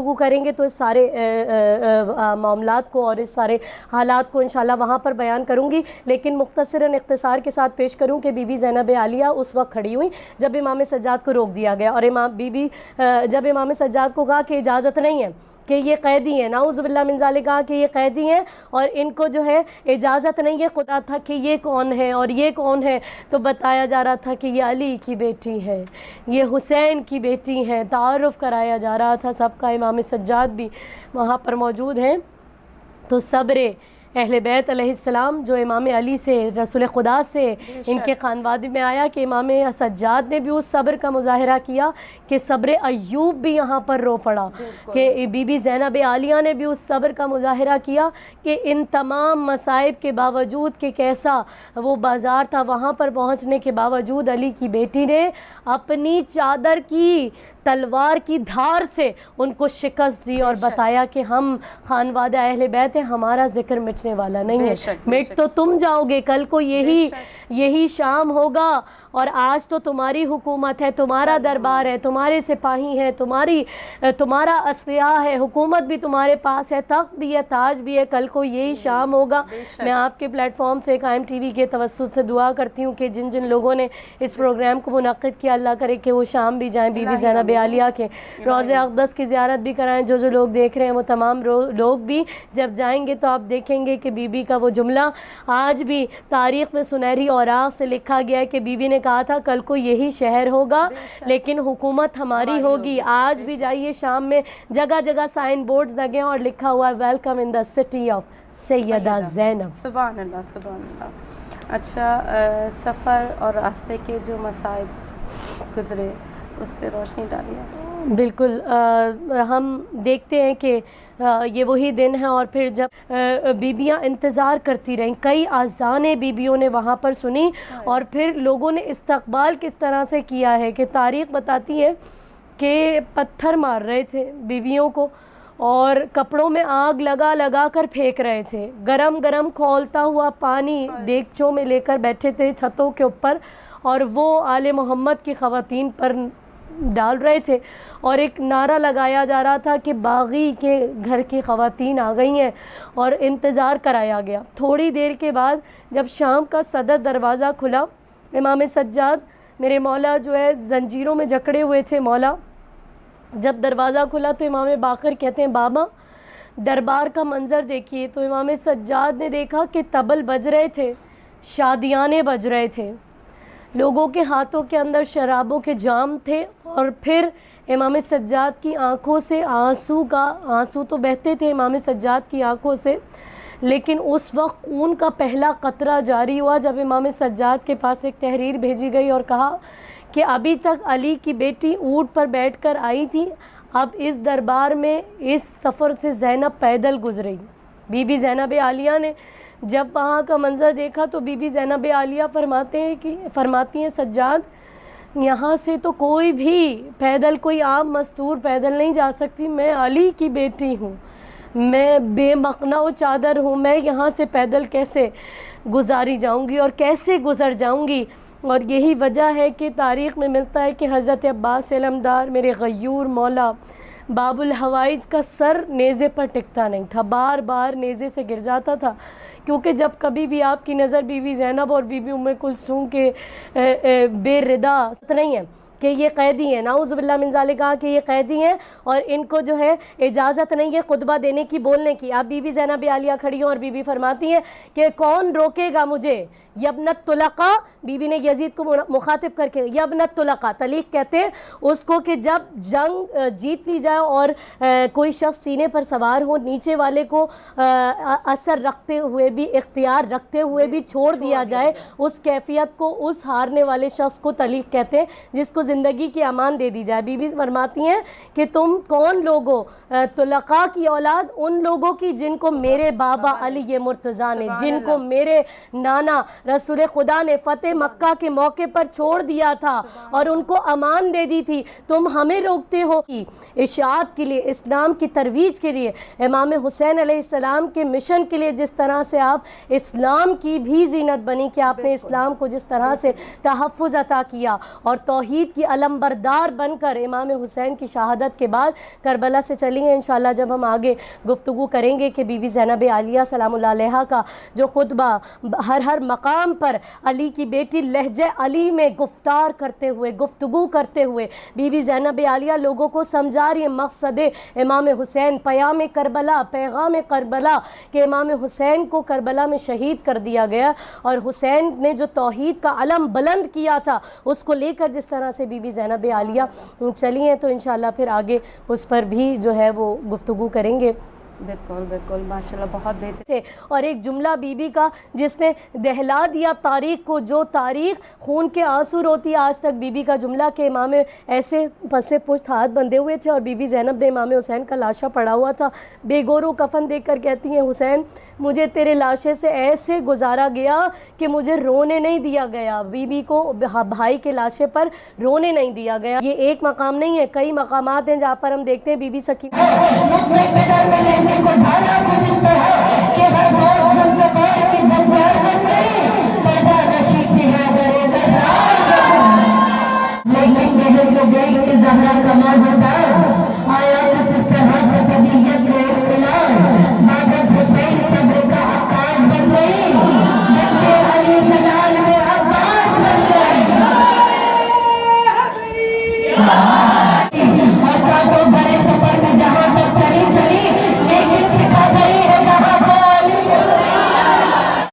وہ کरेंगे تو इस सारे मामलात को और इस सारे हालात को इंशाल्लाह वहाँ पर बयान करूँगी, लेकिन मुख्तसरन इख्तिसार के साथ पेश करूँ कि बीबी ज़ैनब आलिया उस वक्त खड़ी हुई जब इमाम सज्जाद को रोक दिया गया, और जब इमाम सज्जाद को कहा कि इजाज़त नहीं है कि ये कैदी हैं, नाउज़ुबिल्लाह मिन ज़ालिक, कहा कि ये कैदी हैं और इनको जो है इजाज़त नहीं है। खुदा था कि ये कौन है और ये कौन है, तो बताया जा रहा था कि ये अली की बेटी है, ये हुसैन की बेटी हैं, तारुफ़ कराया जा रहा था सबका। इमाम सज्जाद भी वहाँ पर मौजूद हैं। तो सब्र अहले बैत अलैहिस्सलाम जो इमाम अली से, रसूल खुदा से इनके खानवादे में आया कि इमाम सज्जाद ने भी उस सब्र का मुजाहरा किया कि सब्र अय्यूब भी यहाँ पर रो पड़ा, कि बीबी ज़ैनब आलिया ने भी उस सब्र का मुजाहरा किया कि इन तमाम मसाइब के बावजूद कि कैसा वो बाज़ार था, वहाँ पर पहुँचने के बावजूद अली की बेटी ने अपनी चादर की तलवार की धार से उनको शिकस्त दी और बताया कि हम खानवादा अहले बैत हैं, हमारा ज़िक्र मिटने वाला नहीं है, मिट तो तुम जाओगे, कल को यही शाम होगा और आज तो तुम्हारी हुकूमत है, तुम्हारा दरबार है, तुम्हारे सिपाही हैं, तुम्हारा असलिया है, हुकूमत भी तुम्हारे पास है, तख्त भी है, ताज भी है, कल को यही शाम होगा। मैं आपके प्लेटफॉर्म से कायम टीवी के तवस्सुत से दुआ करती हूँ कि जिन जिन लोगों ने इस प्रोग्राम को मुनक्किद किया, अल्लाह करे कि वो शाम भी जाएँ, बीबी ज़ैनब आलिया के रोज़े अक़दस की ज़ियारत भी कराएं। जो लोग देख रहे हैं वो तमाम लोग भी जब जाएंगे तो आप देखेंगे कि बीबी का वो जुमला आज भी तारीख़ में सुनहरी औराक़ से लिखा गया है कि बीबी ने कहा था कल को यही शहर होगा लेकिन हुकूमत हमारी होगी। आज भी जाइए, शाम में जगह जगह साइन बोर्ड्स लगे हैं और लिखा हुआ है welcome in the city of Sayyida Zainab. सुभान अल्लाह, सुभान अल्लाह। अच्छा, सफ़र और रास्ते के जो मसाइब गुज़रे उस पर रोशनी डालिए। बिल्कुल, हम देखते हैं कि ये वही दिन है और फिर जब बीबियाँ इंतज़ार करती रहीं, कई आज़ानें बीबियों ने वहाँ पर सुनी और फिर लोगों ने इस्तकबाल किस तरह से किया है कि तारीख़ बताती है कि पत्थर मार रहे थे बीबियों को और कपड़ों में आग लगा लगा कर फेंक रहे थे, गरम गरम खौलता हुआ पानी देगचों में लेकर बैठे थे छतों के ऊपर और वो आले मोहम्मद की ख़वातीन पर डाल रहे थे और एक नारा लगाया जा रहा था कि बागी के घर की ख़वातीन आ गई हैं और इंतज़ार कराया गया। थोड़ी देर के बाद जब शाम का सदर दरवाज़ा खुला, इमाम सज्जाद मेरे मौला जो है जंजीरों में जकड़े हुए थे मौला, जब दरवाज़ा खुला तो इमाम बाकर कहते हैं बाबा दरबार का मंज़र देखिए। तो इमाम सज्जाद ने देखा कि तबल बज रहे थे, शादियाने बज रहे थे, लोगों के हाथों के अंदर शराबों के जाम थे और फिर इमाम सज्जाद की आंखों से आंसू तो बहते थे इमाम सज्जाद की आंखों से, लेकिन उस वक्त खून का पहला कतरा जारी हुआ जब इमाम सज्जाद के पास एक तहरीर भेजी गई और कहा कि अभी तक अली की बेटी ऊँट पर बैठकर आई थी, अब इस दरबार में इस सफ़र से ज़ैनब पैदल गुजरेगी। बीबी ज़ैनब आलिया ने जब वहाँ का मंज़र देखा तो बीबी ज़ैनब आलिया फरमाती हैं सज्जाद यहाँ से तो कोई भी पैदल, कोई आम मस्तूर पैदल नहीं जा सकती, मैं अली की बेटी हूँ, मैं बेमकना व चादर हूँ, मैं यहाँ से पैदल कैसे गुजारी जाऊँगी और कैसे गुज़र जाऊँगी। और यही वजह है कि तारीख़ में मिलता है कि हज़रत अब्बास इलमदार मेरे गयूर मौला बाबुल हवाइज का सर नेज़े पर टिकता नहीं था, बार बार नेज़े से गिर जाता था, क्योंकि जब कभी भी आपकी नज़र बीबी ज़ैनब और बीबी उम्मे कुलसूम के बेरिदा नहीं है कि ये कैदी हैं, नाउज़ुबिल्लाह मिन ज़ालिक, कहा कि ये कैदी हैं और इनको जो है इजाज़त नहीं है खुतबा देने की, बोलने की। अब बीबी ज़ैनब आलिया खड़ी हैं और बीबी फरमाती हैं कि कौन रोकेगा मुझे, यबनत तुलक़ा, बीबी ने यजीद को मुखातिब करके, यबनत तुलक़ा, तलीक़ कहते हैं उसको कि जब जंग जीत ली जाए और कोई शख्स सीने पर सवार हो, नीचे वाले को असर रखते हुए भी, इख्तियार रखते हुए भी छोड़ दिया जाए, उस कैफियत को, उस हारने वाले शख्स को तलीक़ कहते हैं, जिसको ज़िंदगी की अमान दे दी जाए। बीबी फरमाती हैं कि तुम कौन लोग हो, तुलक़ा की औलाद उन लोगों की जिनको मेरे बाबा अली मुर्तज़ा ने, जिनको मेरे नाना रसूल खुदा ने फ़तेह मक्का के मौके पर छोड़ दिया था और उनको अमान दे दी थी, तुम हमें रोकते हो कि इशाअत के लिए, इस्लाम की तरवीज के लिए, इमाम हुसैन अलैहिस्सलाम के मिशन के लिए, जिस तरह से आप इस्लाम की भी जीनत बनी कि आपने इस्लाम को जिस तरह से तहफ़्फ़ुज़ अता किया और तौहीद की अलमबरदार बनकर इमाम हुसैन की शहादत के बाद करबला से चली हैं। इंशाअल्लाह जब हम आगे गुफ्तगू करेंगे कि बीबी ज़ैनब आलिया सलामुल्लाह अलैहा का जो खुतबा हर मकाम पर अली की बेटी लहजे अली में गुफ्तार करते हुए गुफ्तगू करते हुए बीबी ज़ैनब आलिया लोगों को समझा रही है मकसद इमाम हुसैन, पैगाम करबला कि इमाम हुसैन को करबला में शहीद कर दिया गया और हुसैन ने जो तौहीद का अलम बुलंद किया था उसको लेकर जिस तरह से बीबी ज़ैनब आलिया चली हैं, तो इंशाअल्लाह फिर आगे उस पर भी जो है वो गुफ्तगू करेंगे। बिल्कुल बिल्कुल माशाल्लाह, बहुत बेहतर थे। और एक जुमला बीबी का जिसने दहला दिया तारीख़ को, जो तारीख़ खून के आंसू रोती आज तक, बीबी का जुमला कि इमाम ऐसे पसे पुश्त हाथ बंधे हुए थे और बीबी ज़ैनब ने इमाम हुसैन का लाशा पड़ा हुआ था, बेगोरो कफन देखकर कहती हैं हुसैन मुझे तेरे लाशे से ऐसे गुजारा गया कि मुझे रोने नहीं दिया गया, बीबी को भाई के लाशे पर रोने नहीं दिया गया। ये एक मकाम नहीं है, कई मकामात हैं जहाँ पर हम देखते हैं बीबी सखी को ढाला कुछ इस तरह कि हर बार जुल्फ़ बार की झंकार बन गई, पर्दा नशी थी है गए करार लेकिन बहन को देख के ज़हरा कमा होता आया कुछ इस तरह से तबीयत में इख्तिलाफ, बाबस हुसैन सब्र का आकाश बन गई, बनके अली जलाल में अब्बास बन गई।